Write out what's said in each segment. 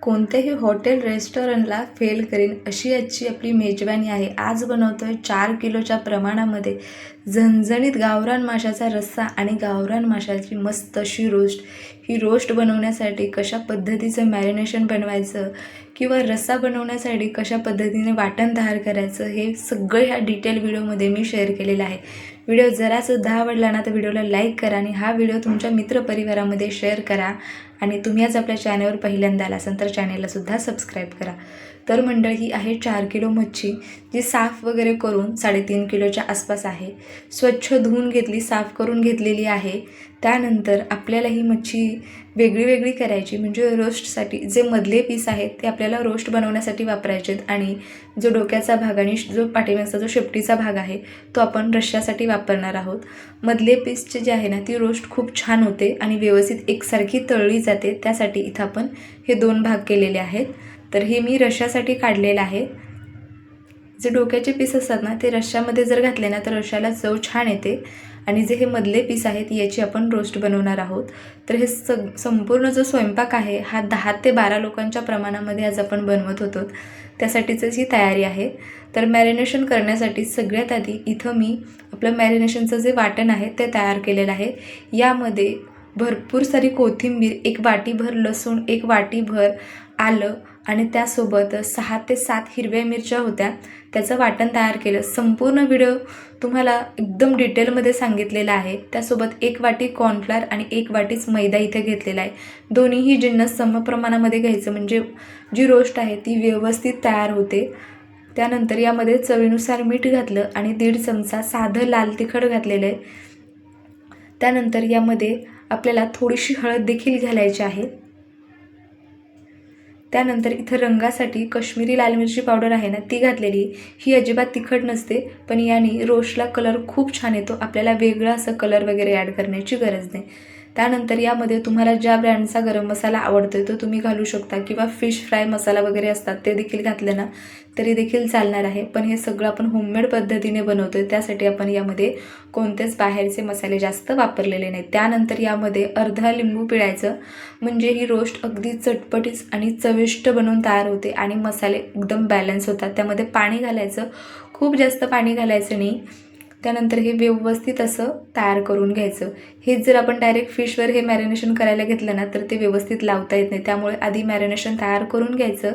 कोणत्याही हॉटेल रेस्टॉरंटला फेल करीन अशी आजची आपली मेजवानी आहे। आज बनवतोय 4 किलोच्या प्रमाणामध्ये झणझणीत गावरान माशाचा रस्सा आणि गावरान माशाची मस्त अशी रोस्ट। ही रोस्ट बनवण्यासाठी कशा पद्धतीचं मॅरिनेशन बनवायचं किंवा रस्सा बनवण्यासाठी कशा पद्धतीने वाटण तयार करायचं हे सगळं ह्या डिटेल व्हिडिओमध्ये मी शेअर केलेलं आहे। व्हिडिओ जरासुद्धा आवडला ना तर व्हिडिओला लाईक करा आणि हा व्हिडिओ तुमच्या मित्रपरिवारामध्ये शेअर करा। आणि तुम्ही आज आपल्या चॅनलवर पहिल्यांदा आला असाल तर चॅनलला सुद्धा सबस्क्राईब करा। तर मंडळी ही आहे 4 किलो मच्छी, जी साफ वगैरे करून 3.5 किलोच्या आसपास आहे। स्वच्छ धुवून घेतली, साफ करून घेतलेली आहे। त्यानंतर आपल्याला ही मच्छी वेगळी वेगळी करायची, म्हणजे रोस्टसाठी जे मधले पीस आहेत ते आपल्याला रोस्ट बनवण्यासाठी वापरायचे आणि जो डोक्याचा भाग आणि जो पाठीमागचा जो शेपटीचा भाग आहे तो आपण रश्श्यासाठी वापरणार आहोत। मधले पीसचे जे आहे ना ती रोस्ट खूप छान होते आणि व्यवस्थित एकसारखी तळली जाते, त्यासाठी इथं आपण हे 2 भाग केलेले आहेत। तर हे मी रश्श्यासाठी काढलेलं आहे। जे डोक्याचे पीस असतात ना ते रश्श्यामध्ये जर घातले ना तर रश्श्याला चव छान येते आणि जे हे मधले पीस आहेत याची आपण रोस्ट बनवणार आहोत। तर हे संपूर्ण जो स्वयंपाक आहे हा 10 ते 12 लोकांच्या प्रमाणामध्ये आज आपण बनवत होतो, त्यासाठीच ही तयारी आहे। तर मॅरिनेशन करण्यासाठी सगळ्यात आधी इथं मी आपलं मॅरिनेशनचं जे वाटण आहे ते तयार केलेलं आहे। यामध्ये भरपूर सारी कोथिंबीर, 1 वाटीभर लसूण, 1 वाटीभर आलं आणि त्यासोबत 6 ते 7 हिरव्या मिरच्या होत्या, त्याचं वाटण तयार केलं। संपूर्ण व्हिडिओ तुम्हाला एकदम डिटेलमध्ये सांगितलेला आहे। त्यासोबत 1 वाटी कॉर्नफ्लोअर आणि 1 वाटीच मैदा इथे घेतलेला आहे। दोन्हीही जिन्नस समप्रमाणामध्ये घ्यायचं, म्हणजे जी रोस्ट आहे ती व्यवस्थित तयार होते। त्यानंतर यामध्ये चवीनुसार मीठ घातलं आणि 1.5 चमचा साधं लाल तिखट घातलेलं आहे। त्यानंतर यामध्ये आपल्याला थोडीशी हळद देखील घालायची आहे। त्यानंतर इथं रंगासाठी कश्मीरी लाल मिरची पावडर आहे ना ती घातलेली। ही अजिबात तिखट नसते, पण याने रोस्टला कलर खूप छान येतो, आपल्याला वेगळा असं कलर वगैरे ॲड करण्याची गरज नाही। त्यानंतर यामध्ये तुम्हाला ज्या ब्रँडचा गरम मसाला आवडतो तो तुम्ही घालू शकता किंवा फिश फ्राय मसाला वगैरे असतात ते देखील घातले ना तरी देखील चालणार आहे। पण हे सगळं आपण होममेड पद्धतीने बनवतोय, त्यासाठी आपण यामध्ये कोणतेच बाहेरचे मसाले जास्त वापरलेले नाहीत। त्यानंतर यामध्ये अर्धा लिंबू पिळायचं, म्हणजे ही रोस्ट अगदी चटपटीत आणि चविष्ट बनवून तयार होते आणि मसाले एकदम बॅलन्स होतात। त्यामध्ये पाणी घालायचं, खूप जास्त पाणी घालायचं नाही। त्यानंतर हे व्यवस्थित असं तयार करून घ्यायचं। हेच जर आपण डायरेक्ट फिशवर हे मॅरिनेशन करायला घेतलं ना तर ते व्यवस्थित लावता येत नाही, त्यामुळे आधी मॅरिनेशन तयार करून घ्यायचं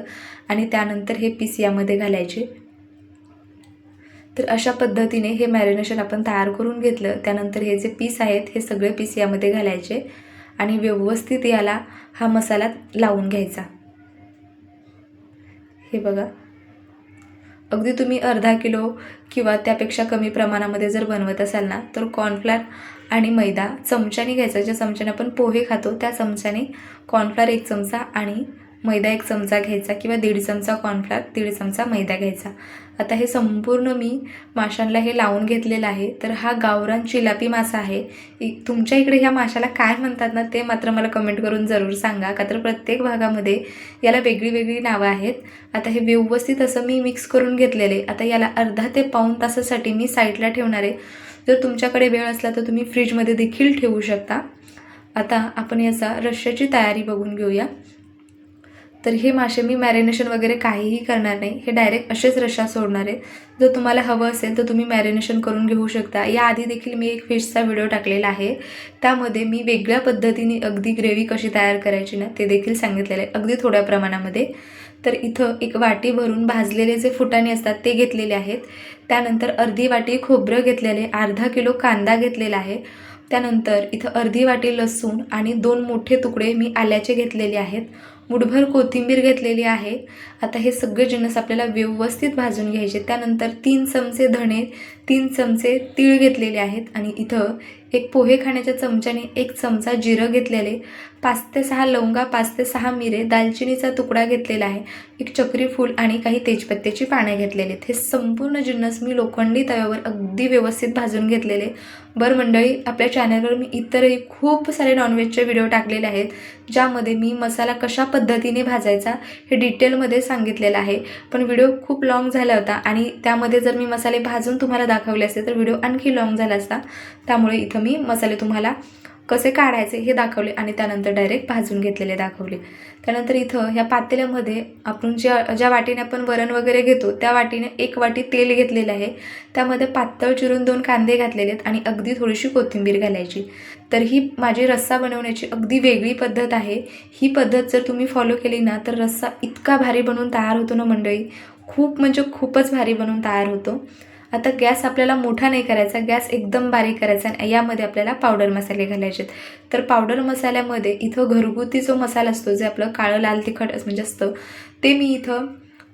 आणि त्यानंतर हे पीस यामध्ये घालायचे। तर अशा पद्धतीने हे मॅरिनेशन आपण तयार करून घेतलं। त्यानंतर हे जे पीस आहेत हे सगळे पीस यामध्ये घालायचे आणि व्यवस्थित याला हा मसाला लावून घ्यायचा। हे बघा, अगदी तुम्ही अर्धा किलो किंवा त्यापेक्षा कमी प्रमाणामध्ये जर बनवत असाल ना तर कॉर्नफ्लोअर आणि मैदा चमच्याने घ्यायचा, ज्या चमच्याने आपण पोहे खातो त्या चमच्याने कॉर्नफ्लोअर 1 चमचा आणि मैदा 1 चमचा घ्यायचा किंवा 1.5 चमचा कॉर्नफ्लोअर 1.5 चमचा मैदा घ्यायचा। आता हे संपूर्ण मी माशांना हे लावून घेतलेलं आहे। तर हा गावरान चिलापी मासा आहे। तुमच्या इकडे ह्या माशाला काय म्हणतात ना ते मात्र मला कमेंट करून जरूर सांगा, का तर प्रत्येक भागामध्ये याला वेगळी वेगळी नावं आहेत। आता हे व्यवस्थित असं मी मिक्स करून घेतलेले। आता याला अर्धा ते पाऊण तासासाठी मी साईडला ठेवणार आहे। जर तुमच्याकडे वेळ असला तर तुम्ही फ्रीजमध्ये देखील ठेवू शकता। आता आपण याचा रश्श्याची तयारी बघून घेऊया। तर हे मासे मी मॅरिनेशन वगैरे काहीही करणार नाही, हे डायरेक्ट असेच रश्शा सोडणार आहे। जर तुम्हाला हवं असेल तर तुम्ही मॅरिनेशन करून घेऊ शकता। याआधी देखील मी एक फिशचा व्हिडिओ टाकलेला आहे, त्यामध्ये मी वेगळ्या पद्धतीने अगदी ग्रेव्ही कशी तयार करायची ना ते देखील सांगितलेलं आहे, अगदी थोड्या प्रमाणामध्ये। तर इथं 1 वाटी भरून भाजलेले जे फुटाणे असतात ते घेतलेले आहेत। त्यानंतर अर्धी वाटी खोबरं घेतलेले, अर्धा किलो कांदा घेतलेला आहे। त्यानंतर इथं अर्धी वाटी लसूण आणि 2 मोठे तुकडे मी आल्याचे घेतलेले आहेत। मुठभर कोथिंबीर घेतलेली आहे। आता हे सगळे जिन्नस आपल्याला व्यवस्थित भाजून घ्यायचे। त्यानंतर 3 चमचे धणे, 3 चमचे तीळ घेतलेले आहेत आणि इथं 1 पोहे खाण्याच्या चमच्याने 1 चमचा जिरं घेतलेले, 5 ते 6 लवंगा, 5 ते 6 मिरे, दालचिनीचा तुकडा घेतलेला आहे, 1 चक्री फूल आणि काही तेजपत्त्याची पाने घेतलेले आहेत। हे संपूर्ण जिन्नस मी लोखंडी तव्यावर अगदी व्यवस्थित भाजून घेतलेले। बरं मंडळी, आपल्या चॅनलवर मी इतरही खूप सारे नॉनव्हेजचे व्हिडिओ टाकलेले आहेत, ज्यामध्ये मी मसाला कशा पद्धतीने भाजायचा हे डिटेलमध्ये सांगितलेलं आहे। पण व्हिडिओ खूप लॉंग झाला होता आणि त्यामध्ये जर मी मसाले भाजून तुम्हाला दाखवले असते तर व्हिडिओ आणखी लॉंग झाला असता, त्यामुळे इथं मी मसाले तुम्हाला कसे काढायचे हे दाखवले आणि त्यानंतर डायरेक्ट भाजून घेतलेले दाखवले. त्यानंतर इथं ह्या पातेल्यामध्ये आपण ज्या वाटीने आपण वरण वगैरे घेतो त्या वाटीने 1 वाटी तेल घेतलेलं आहे. त्यामध्ये पातळ चिरून 2 कांदे घातलेले आहेत आणि अगदी थोडीशी कोथिंबीर घालायची. तर ही माझी रस्सा बनवण्याची अगदी वेगळी पद्धत आहे. ही पद्धत जर तुम्ही फॉलो केली ना तर रस्सा इतका भारी बनवून तयार होतो ना मंडळी, खूप म्हणजे खूपच भारी बनवून तयार होतो. आता गॅस आपल्याला मोठा नाही करायचा, गॅस एकदम बारीक करायचा आणि यामध्ये आपल्याला पावडर मसाले घालायचे. तर पावडर मसाल्यामध्ये इथं घरगुती जो मसाला असतो, जे आपलं काळं लाल तिखट म्हणजे असतं, ते मी इथं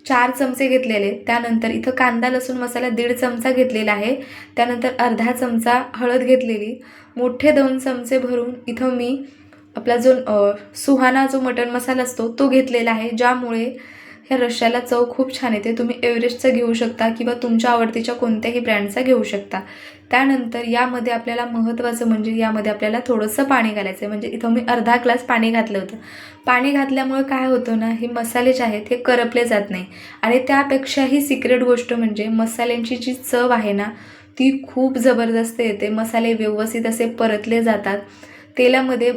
4 चमचे घेतलेले. त्यानंतर इथं कांदा लसूण मसाला 1.5 चमचा घेतलेला आहे. त्यानंतर अर्धा चमचा हळद घेतलेली. मोठे 2 चमचे भरून इथं मी आपला जो सुहाना जो मटण मसाला असतो तो घेतलेला आहे, ज्यामुळे ह्या रश्श्याला चव खूप छान येते. तुम्ही एव्हरेस्टचा घेऊ शकता किंवा तुमच्या आवडतीच्या कोणत्याही ब्रँडचा घेऊ शकता. त्यानंतर यामध्ये आपल्याला महत्त्वाचं म्हणजे यामध्ये आपल्याला थोडंसं पाणी घालायचं आहे. म्हणजे इथं मी अर्धा ग्लास पाणी घातलं होतं. पाणी घातल्यामुळे काय होतं ना, हे मसाले जे आहेत हे करपले जात नाही आणि त्यापेक्षाही सिक्रेट गोष्ट म्हणजे मसाल्यांची जी चव आहे ना ती खूप जबरदस्त येते. मसाले व्यवस्थित असे परतले जातात तेलामध्ये,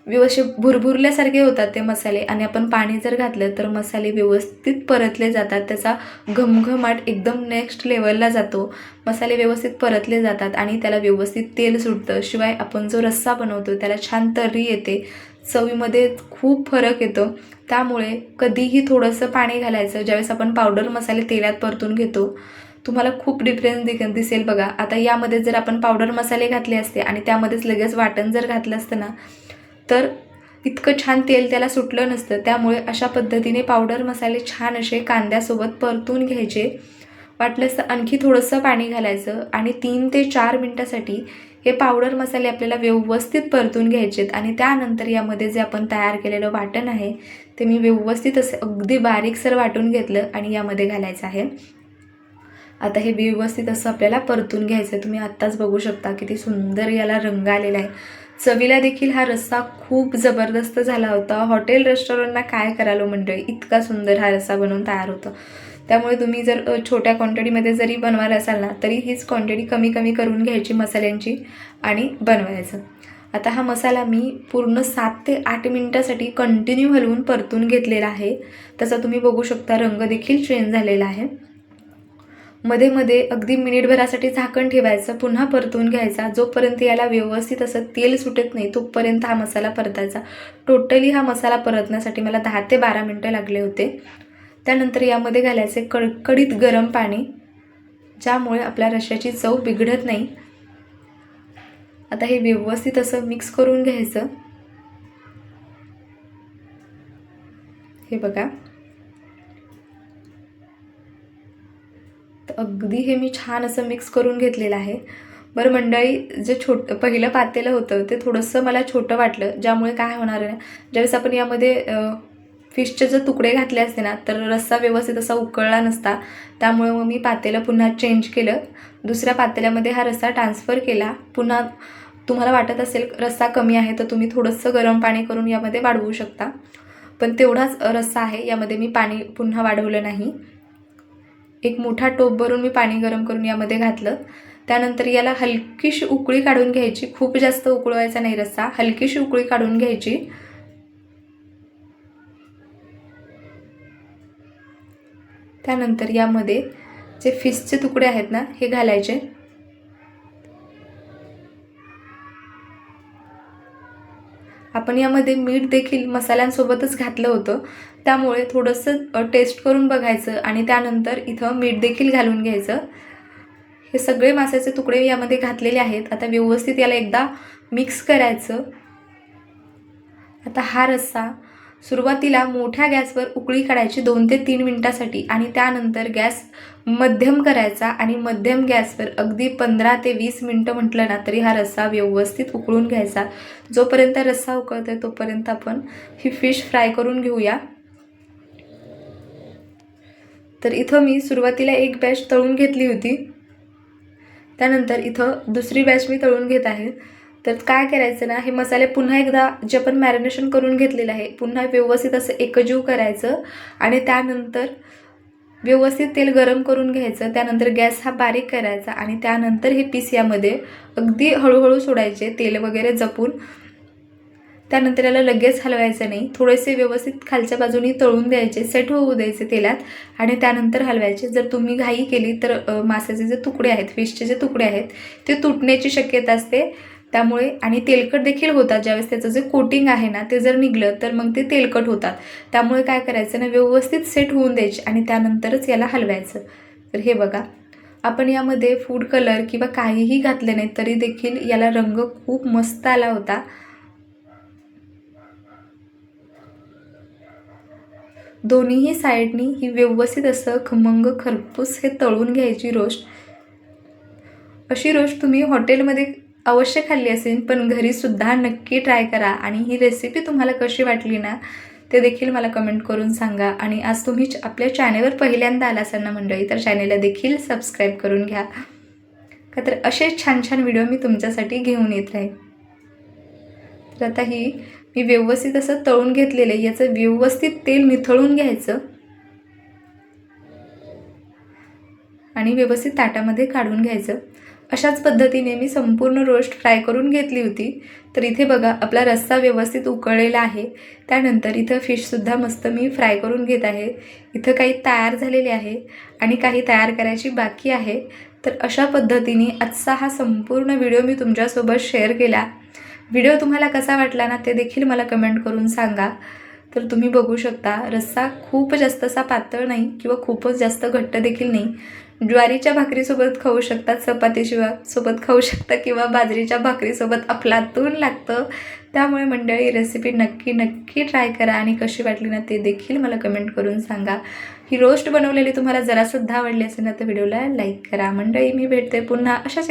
व्यवस्थित भुरभुरल्यासारखे होतात ते मसाले आणि आपण पाणी जर घातलं तर मसाले व्यवस्थित परतले जातात. त्याचा घमघमाट एकदम नेक्स्ट लेवलला जातो. मसाले व्यवस्थित परतले जातात आणि त्याला व्यवस्थित तेल सुटतं. शिवाय आपण जो रस्सा बनवतो त्याला छान तर्री येते, चवीमध्ये खूप फरक येतो. त्यामुळे कधीही थोडंसं पाणी घालायचं. ज्यावेळेस आपण पावडर मसाले तेलात परतून घेतो तुम्हाला खूप डिफरन्स दिसेल बघा. आता यामध्ये जर आपण पावडर मसाले घातले असते आणि त्यामध्येच लगेच वाटण जर घातलं असतं ना तर इतकं छान तेल त्याला सुटलं नसतं. त्यामुळे अशा पद्धतीने पावडर मसाले छान असे कांद्यासोबत परतून घ्यायचे. वाटलंच तर आणखी थोडंसं पाणी घालायचं आणि 3 ते 4 मिनटासाठी हे पावडर मसाले आपल्याला व्यवस्थित परतून घ्यायचेत आणि त्यानंतर यामध्ये जे आपण तयार केलेलं वाटण आहे ते मी व्यवस्थित असं अगदी बारीकसर वाटून घेतलं आणि यामध्ये घालायचं आहे. आता हे व्यवस्थित असं आपल्याला परतून घ्यायचं आहे. तुम्ही आत्ताच बघू शकता किती सुंदर याला रंग आलेला आहे. चवीला देखील हा रस्सा खूप जबरदस्त झाला होता. हॉटेल रेस्टॉरंटला काय करालो मंडळी, इतका सुंदर हा रस्सा बनवून तयार होतो. त्यामुळे तुम्ही जर छोट्या क्वांटिटीमध्ये जरी बनवायला असाल ना तरी हीच क्वांटिटी कमी कमी करून घ्यायची मसाल्यांची आणि बनवायचं. आता हा मसाला मी पूर्ण 7 ते 8 मिनटासाठी कंटिन्यू हलवून परतून घेतलेला आहे. तसा तुम्ही बघू शकता रंग देखील चेंज झालेला आहे. मध्ये मध्ये अगदी मिनिटभरासाठी झाकण ठेवायचं, पुन्हा परतून घ्यायचा. जोपर्यंत याला व्यवस्थित असं तेल सुटत नाही तोपर्यंत हा मसाला परतायचा. टोटली हा मसाला परतण्यासाठी मला 10 ते 12 मिनटं लागले होते. त्यानंतर यामध्ये घालायचे कडकडीत गरम पाणी, ज्यामुळे आपल्या रश्श्याची चव बिघडत नाही. आता हे व्यवस्थित असं मिक्स करून घ्यायचं. हे बघा, अगदी हे मी छान असं मिक्स करून घेतलेलं आहे. बरं मंडळी, जे पहिलं पातेलं होतं ते थोडंसं मला छोटं वाटलं, ज्यामुळे काय होणार आहे, ज्यावेळेस आपण यामध्ये फिशचे जर तुकडे घातले असते ना तर रस्सा व्यवस्थित असा उकळला नसता. त्यामुळे मग मी पातेलं पुन्हा चेंज केलं, दुसऱ्या पातेल्यामध्ये हा रस्सा ट्रान्सफर केला. पुन्हा तुम्हाला वाटत असेल रस्सा कमी आहे तर तुम्ही थोडंसं गरम पाणी करून यामध्ये वाढवू शकता, पण तेवढाच रस्सा आहे, यामध्ये मी पाणी पुन्हा वाढवलं नाही. एक मोठा टोप भरून मी पाणी गरम करून यामध्ये घातलं. त्यानंतर याला हलकीशी उकळी काढून घ्यायची. खूप जास्त उकळवायचा नाही रस्सा, हलकीशी उकळी काढून घ्यायची. त्यानंतर यामध्ये जे फिशचे तुकडे आहेत ना हे घालायचे. आपण यामध्ये मीठ देखील मसाल्यांसोबतच घातलं होतं, त्यामुळे थोडंसं टेस्ट करून बघायचं आणि त्यानंतर इथं मीठ देखील घालून घ्यायचं. हे सगळे माशाचे तुकडे यामध्ये घातलेले आहेत. आता व्यवस्थित याला एकदा मिक्स करायचं. आता हा रस्सा सुरुवातीला मोठ्या गॅसवर उकळी काढायची 2 ते 3 मिनटासाठी आणि त्यानंतर गॅस मध्यम करायचा आणि मध्यम गॅसवर अगदी 15 ते 20 मिनटं म्हटलं ना तरी हा रस्सा व्यवस्थित उकळून घ्यायचा. जोपर्यंत रस्सा उकळतोय तोपर्यंत आपण ही फिश फ्राय करून घेऊया. तर इथं मी सुरुवातीला एक बॅच तळून घेतली होती, त्यानंतर इथं दुसरी बॅच मी तळून घेत आहे. तर काय करायचं ना, हे मसाले पुन्हा एकदा जे आपण मॅरिनेशन करून घेतलेलं आहे पुन्हा व्यवस्थित असं एकजीव करायचं आणि त्यानंतर व्यवस्थित तेल गरम करून घ्यायचं. त्यानंतर गॅस हा बारीक करायचा आणि त्यानंतर हे पीस यामध्ये अगदी हळूहळू सोडायचे, तेल वगैरे जपून. त्यानंतर याला लगेच हलवायचं नाही, थोडेसे व्यवस्थित खालच्या बाजूनी तळून द्यायचे, सेट होऊ द्यायचे तेलात आणि त्यानंतर हलवायचे. जर तुम्ही घाई केली तर माशाचे जे तुकडे आहेत, फिशचे जे तुकडे आहेत ते तुटण्याची शक्यता असते. त्यामुळे आणि तेलकट देखील होतात. ज्यावेळेस त्याचं जे कोटिंग आहे ना ते जर निघलं तर मग ते तेलकट होतात. त्यामुळे काय करायचं ना, व्यवस्थित सेट होऊन द्यायचे आणि त्यानंतरच याला हलवायचं. तर हे बघा, आपण यामध्ये फूड कलर किंवा काहीही घातले नाही तरी देखील याला रंग खूप मस्त आला होता. दोन्हीही साईडनी ही व्यवस्थित असं खमंग खरपूस हे तळून घ्यायची रोस्ट. अशी रोस्ट तुम्ही हॉटेलमध्ये अवश्य खाल्ली असेल, पण घरीसुद्धा नक्की ट्राय करा. आणि ही रेसिपी तुम्हाला कशी वाटली ना ते देखील मला कमेंट करून सांगा. आणि आज तुम्ही आपल्या चॅनेलवर पहिल्यांदा आला असाल ना मंडळी, तर चॅनेलला देखील सबस्क्राईब करून घ्या, का तर असे छान छान व्हिडिओ मी तुमच्यासाठी घेऊन येत राहील. तर आता ही मी व्यवस्थित असं तळून घेतलेलं आहे. याचं व्यवस्थित तेल निथळून घ्यायचं आणि व्यवस्थित ताटामध्ये काढून घ्यायचं. अशाच पद्धतीने मी संपूर्ण रोस्ट फ्राय करून घेतली होती. तर इथे बघा, आपला रस्सा व्यवस्थित उकळलेला आहे. त्यानंतर इथं फिशसुद्धा मस्त मी फ्राय करून घेत आहे. इथं काही तयार झालेले आहे आणि काही तयार करायची बाकी आहे. तर अशा पद्धतीने आजचा हा संपूर्ण व्हिडिओ मी तुमच्यासोबत शेअर केला. व्हिडिओ तुम्हाला कसा वाटला ना ते देखील मला कमेंट करून सांगा. तर तुम्ही बघू शकता, रस्सा खूप जास्त असा पातळ नाही किंवा खूपच जास्त घट्ट देखील नाही. ज्वारीच्या भाकरीसोबत खाऊ शकता, चपातीशिवाय सोबत खाऊ शकता किंवा बाजरीच्या भाकरीसोबत अफलातून लागतं. त्यामुळे मंडळी रेसिपी नक्की नक्की ट्राय करा आणि कशी वाटली ना ते देखील मला कमेंट करून सांगा. ही रोस्ट बनवलेली तुम्हाला जरासुद्धा आवडली असेल ना तर व्हिडिओला लाईक करा. मंडळी, मी भेटते पुन्हा अशाच